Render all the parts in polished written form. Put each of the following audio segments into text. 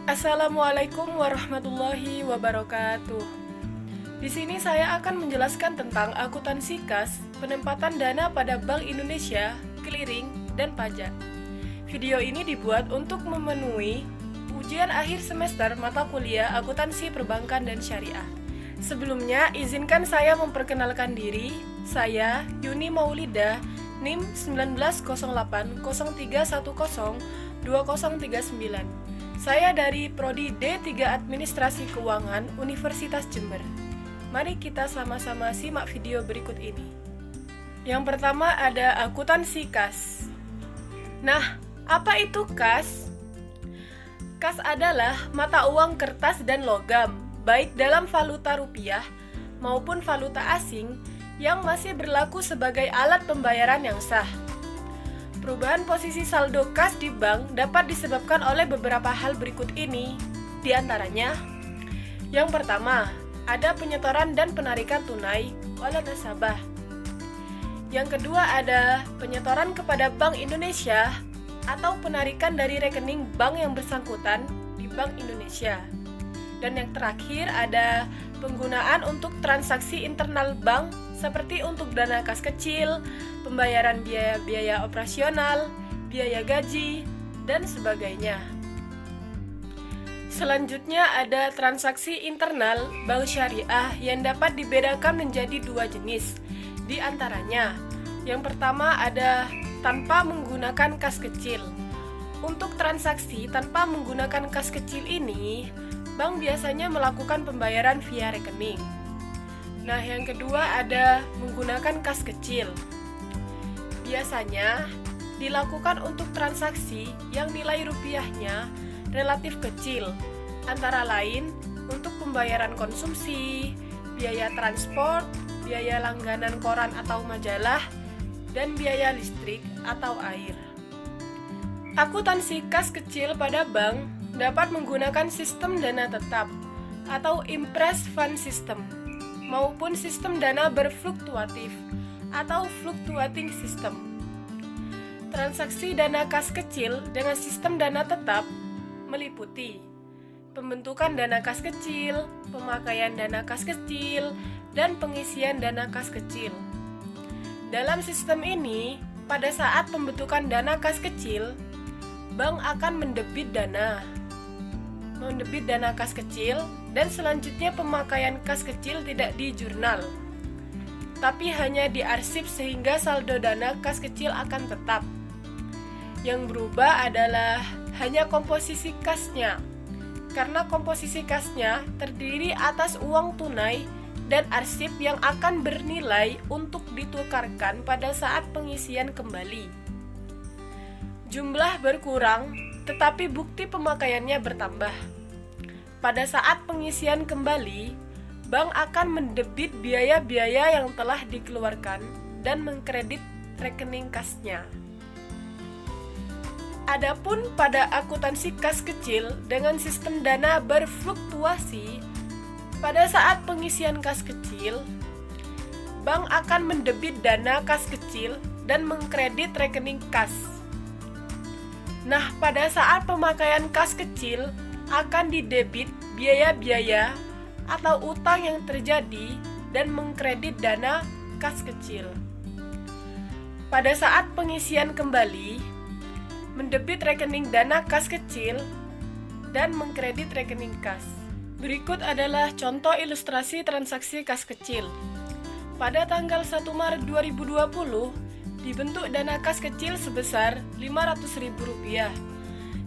Assalamualaikum warahmatullahi wabarakatuh. Di sini saya akan menjelaskan tentang akuntansi kas, penempatan dana pada Bank Indonesia, clearing, dan pajak. Video ini dibuat untuk memenuhi ujian akhir semester mata kuliah akuntansi perbankan dan syariah. Sebelumnya, izinkan saya memperkenalkan diri. Saya Yuni Maulida, NIM 190803102039. Saya dari Prodi D3 Administrasi Keuangan Universitas Jember. Mari kita sama-sama simak video berikut ini. Yang pertama ada akuntansi kas. Nah, apa itu kas? Kas adalah mata uang kertas dan logam, baik dalam valuta rupiah maupun valuta asing yang masih berlaku sebagai alat pembayaran yang sah. Perubahan posisi saldo kas di bank dapat disebabkan oleh beberapa hal berikut ini. Di antaranya, yang pertama, ada penyetoran dan penarikan tunai oleh nasabah. Yang kedua, ada penyetoran kepada Bank Indonesia atau penarikan dari rekening bank yang bersangkutan di Bank Indonesia. Dan yang terakhir, ada penggunaan untuk transaksi internal bank seperti untuk dana kas kecil, pembayaran biaya-biaya operasional, biaya gaji, dan sebagainya. Selanjutnya ada transaksi internal bank syariah yang dapat dibedakan menjadi dua jenis. Di antaranya, yang pertama ada tanpa menggunakan kas kecil. Untuk transaksi tanpa menggunakan kas kecil ini, bank biasanya melakukan pembayaran via rekening. Nah, yang kedua ada menggunakan kas kecil. Biasanya dilakukan untuk transaksi yang nilai rupiahnya relatif kecil, antara lain untuk pembayaran konsumsi, biaya transport, biaya langganan koran atau majalah, dan biaya listrik atau air. Akuntansi kas kecil pada bank dapat menggunakan sistem dana tetap atau impress fund system maupun sistem dana berfluktuatif atau fluctuating system. Transaksi dana kas kecil dengan sistem dana tetap meliputi pembentukan dana kas kecil, pemakaian dana kas kecil, dan pengisian dana kas kecil. Dalam sistem ini, pada saat pembentukan dana kas kecil, bank akan mendebit dana kas kecil, dan selanjutnya pemakaian kas kecil tidak di jurnal, tapi hanya diarsip sehingga saldo dana kas kecil akan tetap. Yang berubah adalah hanya komposisi kasnya, karena komposisi kasnya terdiri atas uang tunai dan arsip yang akan bernilai untuk ditukarkan pada saat pengisian kembali. Jumlah berkurang, tetapi bukti pemakaiannya bertambah. Pada saat pengisian kembali, bank akan mendebit biaya-biaya yang telah dikeluarkan dan mengkredit rekening kasnya. Adapun pada akuntansi kas kecil dengan sistem dana berfluktuasi, pada saat pengisian kas kecil, bank akan mendebit dana kas kecil dan mengkredit rekening kas. Nah, pada saat pemakaian kas kecil akan didebit biaya-biaya atau utang yang terjadi dan mengkredit dana kas kecil. Pada saat pengisian kembali, mendebit rekening dana kas kecil dan mengkredit rekening kas. Berikut adalah contoh ilustrasi transaksi kas kecil. Pada tanggal 1 Maret 2020, dibentuk dana kas kecil sebesar Rp500.000.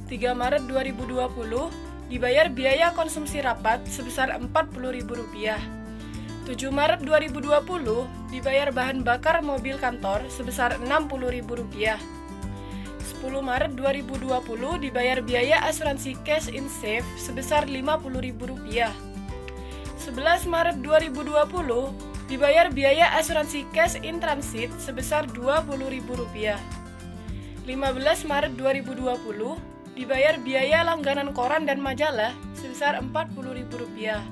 3 Maret 2020, dibayar biaya konsumsi rapat sebesar Rp40.000. 7 Maret 2020, dibayar bahan bakar mobil kantor sebesar Rp60.000. 10 Maret 2020, dibayar biaya asuransi cash in safe sebesar Rp50.000. 11 Maret 2020, dibayar biaya asuransi cash in transit sebesar Rp20.000. 15 Maret 2020, dibayar biaya langganan koran dan majalah sebesar Rp40.000.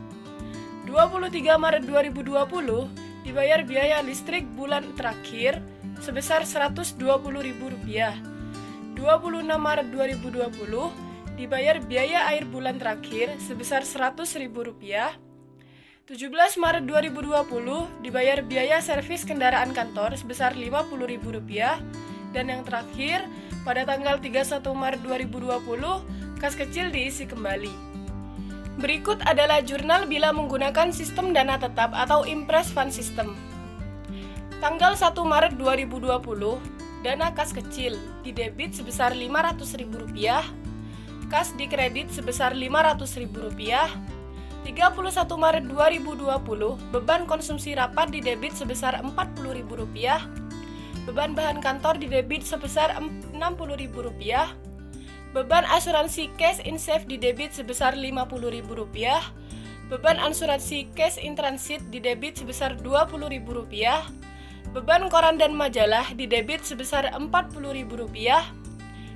23 Maret 2020, dibayar biaya listrik bulan terakhir sebesar Rp120.000. 26 Maret 2020, dibayar biaya air bulan terakhir sebesar Rp100.000. 17 Maret 2020 dibayar biaya servis kendaraan kantor sebesar Rp50.000. Dan yang terakhir, pada tanggal 31 Maret 2020, kas kecil diisi kembali. Berikut adalah jurnal bila menggunakan sistem dana tetap atau Impress Fund System. Tanggal 1 Maret 2020, dana kas kecil didebit sebesar Rp500.000, kas dikredit sebesar Rp500.000. 31 Maret 2020, beban konsumsi rapat didebit sebesar Rp40.000, beban bahan kantor didebit sebesar Rp60.000, beban asuransi cash in safe didebit sebesar Rp50.000, beban asuransi cash in transit didebit sebesar Rp20.000, beban koran dan majalah didebit sebesar Rp40.000,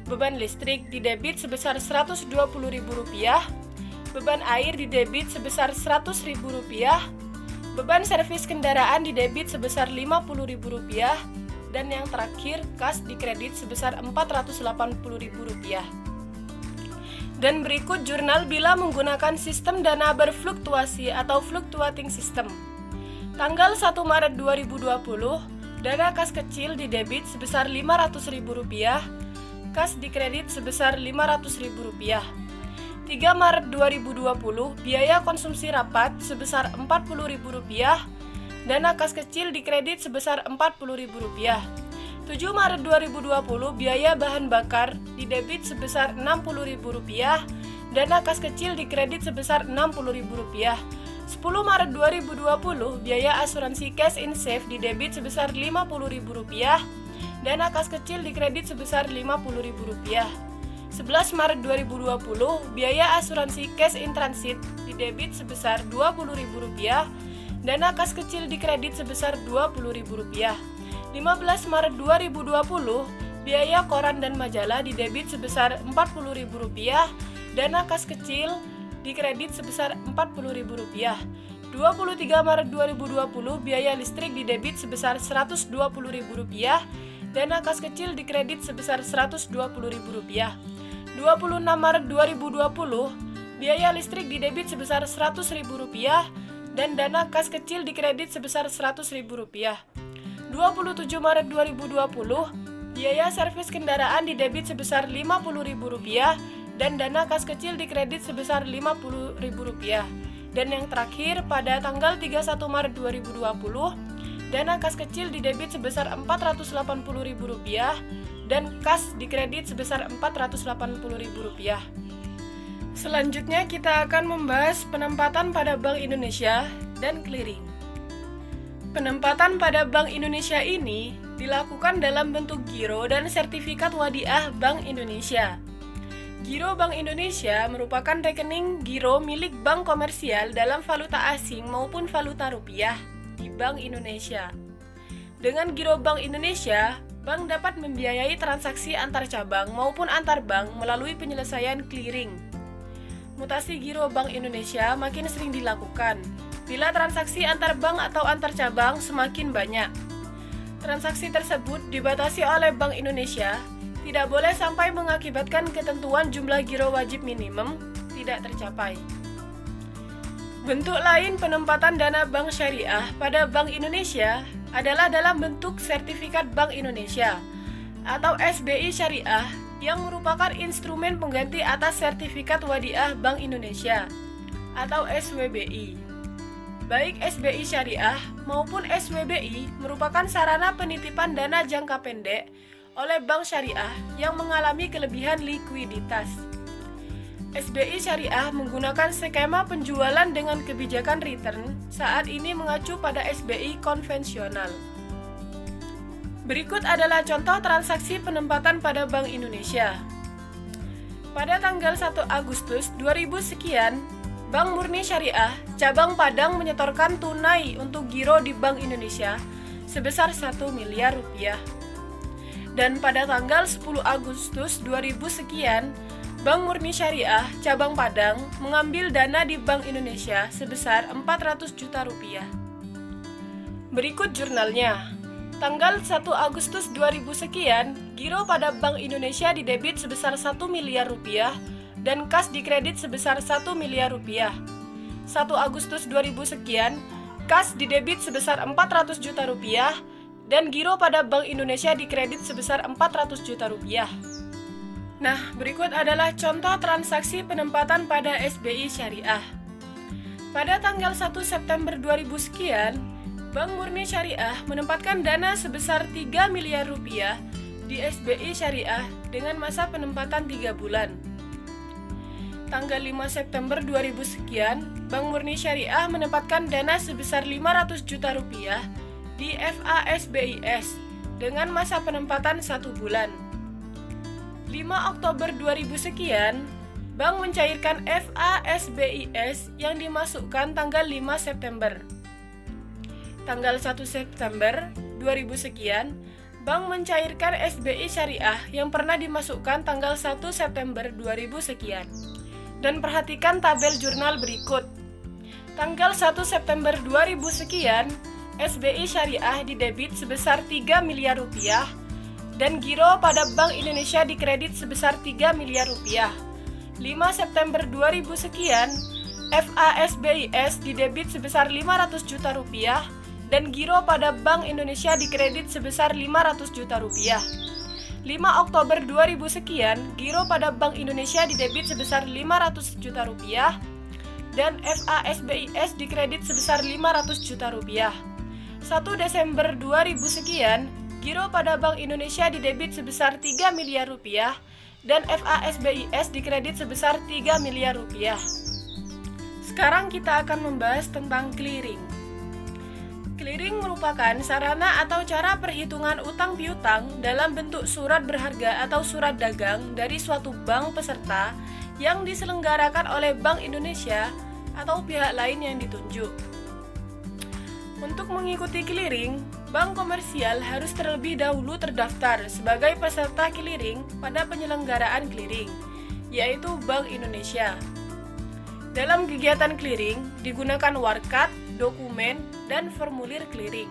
beban listrik didebit sebesar Rp120.000, beban air didebit sebesar Rp100.000, beban servis kendaraan didebit sebesar Rp50.000, dan yang terakhir kas dikredit sebesar Rp480.000. Dan berikut jurnal bila menggunakan sistem dana berfluktuasi atau fluctuating system. Tanggal 1 Maret 2020, dana kas kecil didebit sebesar Rp500.000, kas dikredit sebesar Rp500.000. 3 Maret 2020, biaya konsumsi rapat sebesar Rp40.000, dana kas kecil dikredit sebesar Rp40.000. 7 Maret 2020, biaya bahan bakar didebit sebesar Rp60.000, dana kas kecil dikredit sebesar Rp60.000. 10 Maret 2020, biaya asuransi cash in safe didebit sebesar Rp50.000, dana kas kecil dikredit sebesar Rp50.000. 11 Maret 2020, biaya asuransi cash in transit didebit sebesar Rp20.000, dana kas kecil dikredit sebesar Rp20.000. 15 Maret 2020, biaya koran dan majalah didebit sebesar Rp40.000, dana kas kecil dikredit sebesar Rp40.000. 23 Maret 2020, biaya listrik didebit sebesar Rp120.000, dana kas kecil dikredit sebesar Rp120.000. 26 Maret 2020, biaya listrik didebit sebesar Rp100.000 dan dana kas kecil dikredit sebesar Rp100.000. 27 Maret 2020, biaya servis kendaraan didebit sebesar Rp50.000 dan dana kas kecil dikredit sebesar Rp50.000. Dan yang terakhir, pada tanggal 31 Maret 2020, dana kas kecil didebit sebesar Rp480.000 dan kas dikredit sebesar Rp480.000. Selanjutnya kita akan membahas penempatan pada Bank Indonesia dan clearing. Penempatan pada Bank Indonesia ini dilakukan dalam bentuk giro dan sertifikat wadiah Bank Indonesia. Giro Bank Indonesia merupakan rekening giro milik bank komersial dalam valuta asing maupun valuta rupiah di Bank Indonesia. Dengan giro Bank Indonesia, bank dapat membiayai transaksi antar cabang maupun antar bank melalui penyelesaian clearing. Mutasi giro Bank Indonesia makin sering dilakukan bila transaksi antar bank atau antar cabang semakin banyak. Transaksi tersebut dibatasi oleh Bank Indonesia, tidak boleh sampai mengakibatkan ketentuan jumlah giro wajib minimum tidak tercapai. Bentuk lain penempatan dana bank syariah pada Bank Indonesia adalah dalam bentuk sertifikat Bank Indonesia atau SBI Syariah yang merupakan instrumen pengganti atas sertifikat wadiah Bank Indonesia atau SWBI. Baik SBI Syariah maupun SWBI merupakan sarana penitipan dana jangka pendek oleh bank syariah yang mengalami kelebihan likuiditas. SBI Syariah menggunakan skema penjualan dengan kebijakan return saat ini mengacu pada SBI konvensional. Berikut adalah contoh transaksi penempatan pada Bank Indonesia. Pada tanggal 1 Agustus 2000 sekian, Bank Murni Syariah cabang Padang menyetorkan tunai untuk giro di Bank Indonesia sebesar 1 miliar rupiah. Dan pada tanggal 10 Agustus 2000 sekian, Bank Murni Syariah cabang Padang mengambil dana di Bank Indonesia sebesar 400 juta rupiah. Berikut jurnalnya. Tanggal 1 Agustus 2000 sekian, giro pada Bank Indonesia didebit sebesar 1 miliar rupiah dan kas dikredit sebesar 1 miliar rupiah. 1 Agustus 2000 sekian, kas didebit sebesar 400 juta rupiah dan giro pada Bank Indonesia dikredit sebesar 400 juta rupiah. Nah, berikut adalah contoh transaksi penempatan pada SBI Syariah. Pada tanggal 1 September 2000 sekian, Bank Murni Syariah menempatkan dana sebesar 3 miliar rupiah di SBI Syariah dengan masa penempatan 3 bulan. Tanggal 5 September 2000 sekian, Bank Murni Syariah menempatkan dana sebesar 500 juta rupiah di FASBIS dengan masa penempatan 1 bulan. 5 Oktober 2000 sekian, Bank mencairkan FASBIS yang dimasukkan tanggal 5 September. Tanggal 1 September 2000 sekian, Bank mencairkan SBI Syariah yang pernah dimasukkan tanggal 1 September 2000 sekian. Dan perhatikan tabel jurnal berikut. Tanggal 1 September 2000 sekian, SBI Syariah didebit sebesar 3 miliar rupiah dan giro pada Bank Indonesia dikredit sebesar 3 miliar rupiah. 5 September 2000 sekian, FASBIS didebit sebesar 500 juta rupiah dan giro pada Bank Indonesia dikredit sebesar 500 juta rupiah. 5 Oktober 2000 sekian, giro pada Bank Indonesia didebit sebesar 500 juta rupiah dan FASBIS dikredit sebesar 500 juta rupiah. 1 Desember 2000 sekian, giro pada Bank Indonesia didebit sebesar 3 miliar rupiah dan FASBIS dikredit sebesar 3 miliar rupiah. Sekarang kita akan membahas tentang clearing. Clearing merupakan sarana atau cara perhitungan utang piutang dalam bentuk surat berharga atau surat dagang dari suatu bank peserta yang diselenggarakan oleh Bank Indonesia atau pihak lain yang ditunjuk. Untuk mengikuti clearing, bank komersial harus terlebih dahulu terdaftar sebagai peserta clearing pada penyelenggaraan clearing, yaitu Bank Indonesia. Dalam kegiatan clearing digunakan warkat, dokumen, dan formulir clearing.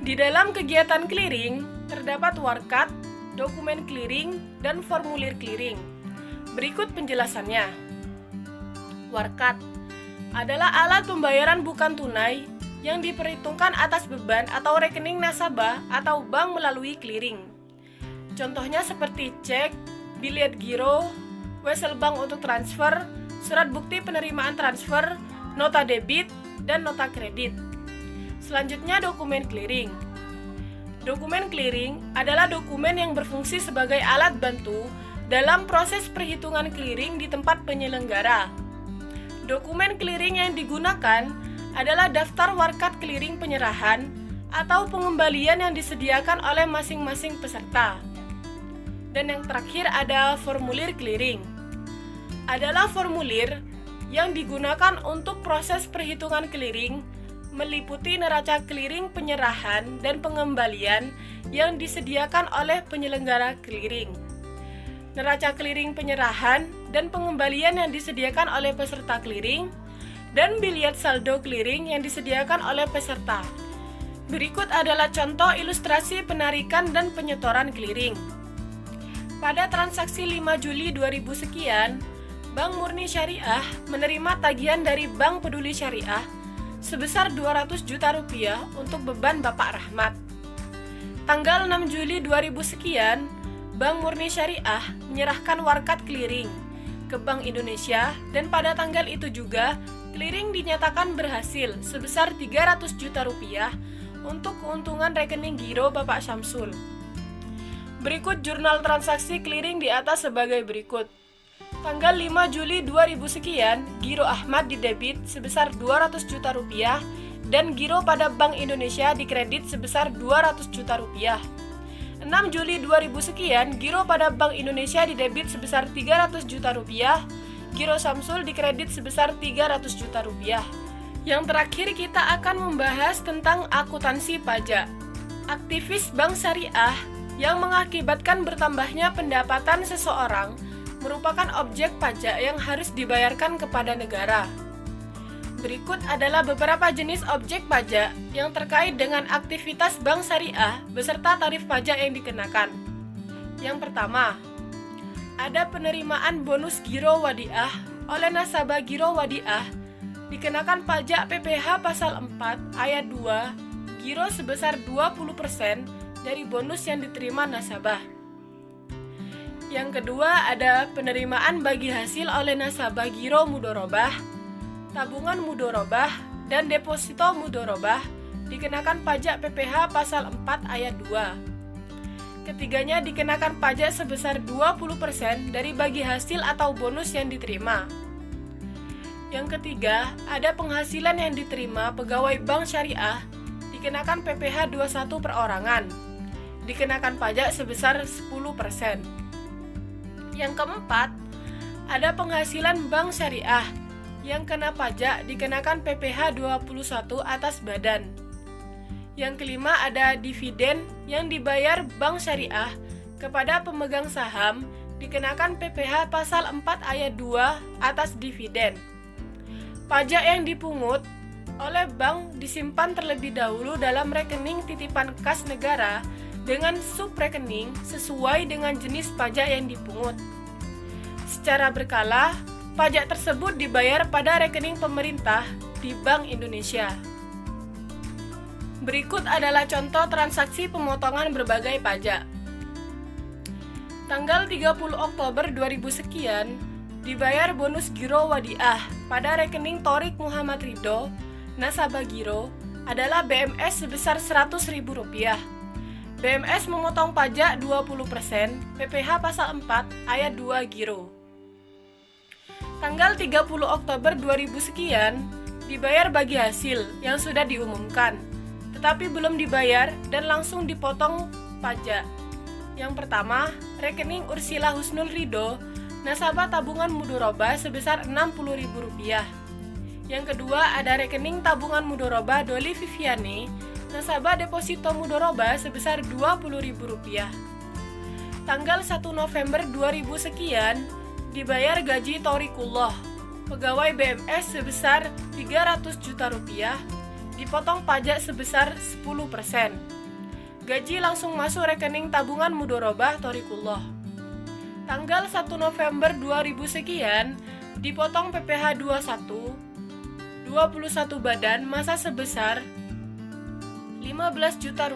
Di dalam kegiatan clearing terdapat warkat, dokumen clearing, dan formulir clearing. Berikut penjelasannya. Warkat adalah alat pembayaran bukan tunai yang diperhitungkan atas beban atau rekening nasabah atau bank melalui clearing. Contohnya seperti cek, bilet giro, wesel bank untuk transfer, surat bukti penerimaan transfer, nota debit, dan nota kredit. Selanjutnya dokumen clearing. Dokumen clearing adalah dokumen yang berfungsi sebagai alat bantu dalam proses perhitungan clearing di tempat penyelenggara. Dokumen clearing yang digunakan adalah daftar warkat clearing penyerahan atau pengembalian yang disediakan oleh masing-masing peserta. Dan yang terakhir ada formulir clearing. Adalah formulir yang digunakan untuk proses perhitungan clearing, meliputi neraca clearing penyerahan dan pengembalian yang disediakan oleh penyelenggara clearing, neraca clearing penyerahan dan pengembalian yang disediakan oleh peserta clearing, dan bilet saldo clearing yang disediakan oleh peserta. Berikut adalah contoh ilustrasi penarikan dan penyetoran clearing. Pada transaksi 5 Juli 2000 sekian, Bank Murni Syariah menerima tagihan dari Bank Peduli Syariah sebesar 200 juta rupiah untuk beban Bapak Rahmat. Tanggal 6 Juli 2000 sekian, Bank Murni Syariah menyerahkan warkat clearing ke Bank Indonesia dan pada tanggal itu juga clearing dinyatakan berhasil sebesar 300 juta rupiah untuk keuntungan rekening giro Bapak Syamsul. Berikut jurnal transaksi clearing di atas sebagai berikut. Tanggal 5 Juli 2000 sekian, giro Ahmad didebit sebesar 200 juta rupiah dan giro pada Bank Indonesia dikredit sebesar 200 juta rupiah. 6 Juli 2000 sekian, giro pada Bank Indonesia didebit sebesar 300 juta rupiah, giro Samsul dikredit sebesar 300 juta rupiah. Yang terakhir kita akan membahas tentang akuntansi pajak. Aktivis bank syariah yang mengakibatkan bertambahnya pendapatan seseorang merupakan objek pajak yang harus dibayarkan kepada negara. Berikut adalah beberapa jenis objek pajak yang terkait dengan aktivitas bank syariah beserta tarif pajak yang dikenakan. Yang pertama, ada penerimaan bonus giro wadiah oleh nasabah giro wadiah dikenakan pajak PPh pasal 4 ayat 2 giro sebesar 20% dari bonus yang diterima nasabah. Yang kedua, ada penerimaan bagi hasil oleh nasabah giro mudorobah, tabungan mudorobah, dan deposito mudorobah dikenakan pajak PPh pasal 4 ayat 2. Ketiganya dikenakan pajak sebesar 20% dari bagi hasil atau bonus yang diterima. Yang ketiga, ada penghasilan yang diterima pegawai bank syariah dikenakan PPh 21 perorangan, dikenakan pajak sebesar 10%. Yang keempat, ada penghasilan bank syariah yang kena pajak dikenakan PPh 21 atas badan. Yang kelima, ada dividen yang dibayar bank syariah kepada pemegang saham dikenakan PPh pasal 4 ayat 2 atas dividen. Pajak yang dipungut oleh bank disimpan terlebih dahulu dalam rekening titipan kas negara dengan subrekening sesuai dengan jenis pajak yang dipungut. Secara berkala, pajak tersebut dibayar pada rekening pemerintah di Bank Indonesia. Berikut adalah contoh transaksi pemotongan berbagai pajak. Tanggal 30 Oktober 2000 sekian, dibayar bonus giro wadiah pada rekening Thorik Muhammad Ridho, nasabah giro, adalah BMS sebesar Rp100.000. BMS memotong pajak 20% PPh pasal 4 ayat 2 giro. Tanggal 30 Oktober 2000 sekian, dibayar bagi hasil yang sudah diumumkan, tetapi belum dibayar dan langsung dipotong pajak. Yang pertama, rekening Ursila Husnul Ridho, nasabah tabungan mudorobah sebesar Rp60.000. Yang kedua, ada rekening tabungan mudorobah Doli Viviani, nasabah deposito mudorobah sebesar Rp20.000. Tanggal 1 November 2000 sekian, dibayar gaji Thorikullah, pegawai BMS sebesar Rp300 juta, dipotong pajak sebesar 10%. Gaji langsung masuk rekening tabungan mudorobah Thorikullah. Tanggal 1 November 2000 sekian, dipotong PPh 21 badan masa sebesar Rp15 juta.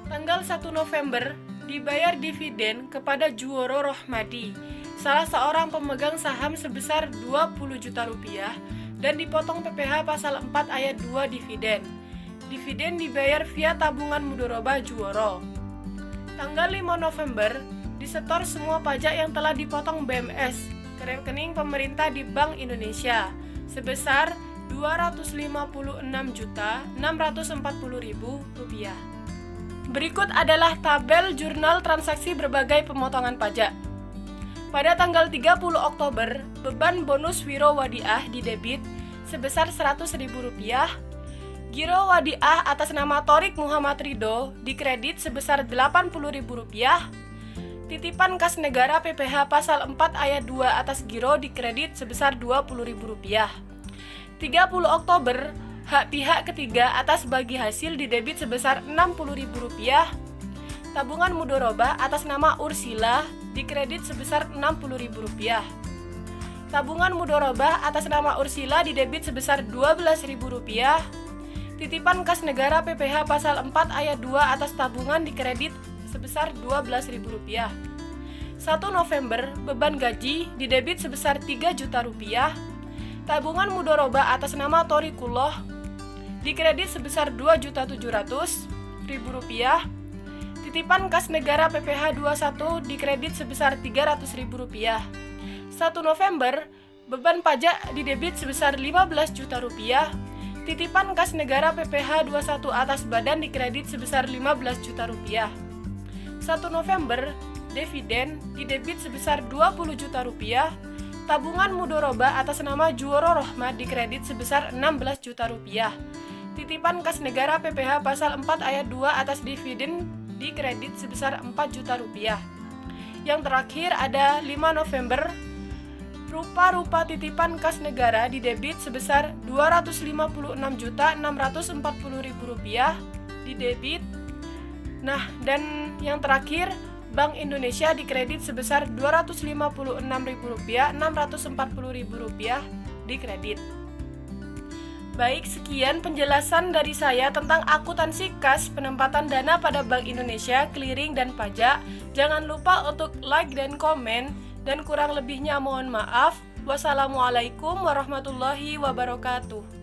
Tanggal 1 November, dibayar dividen kepada Juworo Rohmadi, salah seorang pemegang saham sebesar Rp20 juta dan dipotong PPh pasal 4 ayat 2 dividen. Dividen dibayar via tabungan mudorobah Juworo. Tanggal 5 November, disetor semua pajak yang telah dipotong BMS ke rekening pemerintah di Bank Indonesia sebesar Rp256.640.000. Berikut adalah tabel jurnal transaksi berbagai pemotongan pajak. Pada tanggal 30 Oktober, beban bonus wiro wadiah didebit sebesar Rp100.000. Giro wadiah atas nama Thorik Muhammad Ridho dikredit sebesar Rp80.000. Titipan kas negara PPh pasal 4 ayat 2 atas giro dikredit sebesar Rp20.000. 30 Oktober, hak pihak ketiga atas bagi hasil didebit sebesar Rp60.000. Tabungan mudorobah atas nama Ursila dikredit sebesar Rp60.000. Tabungan mudorobah atas nama Ursila didebit sebesar Rp12.000. Titipan kas negara PPh pasal 4 ayat 2 atas tabungan dikredit sebesar Rp12.000. 1 November, beban gaji didebit sebesar Rp3 juta. Tabungan mudorobah atas nama Thorikullah dikredit sebesar Rp2.700.000. Titipan kas negara PPh 21 dikredit sebesar Rp300.000. 1 November, beban pajak didebit sebesar Rp15 juta. Titipan kas negara PPh 21 atas badan dikredit sebesar Rp15 juta. 1 November, dividen didebit sebesar Rp20 juta. Tabungan mudorobah atas nama Juworo Rohmad dikredit sebesar Rp16 juta. Titipan kas negara PPh pasal 4 ayat 2 atas dividen dikredit sebesar Rp4 juta. Yang terakhir ada 5 November, rupa-rupa titipan kas negara didebit sebesar Rp256.640.000 didebit. Nah, dan yang terakhir, Bank Indonesia dikredit sebesar Rp256.000, Rp640.000 dikredit. Baik, sekian penjelasan dari saya tentang akuntansi kas, penempatan dana pada Bank Indonesia, clearing, dan pajak. Jangan lupa untuk like dan komen, dan kurang lebihnya mohon maaf. Wassalamualaikum warahmatullahi wabarakatuh.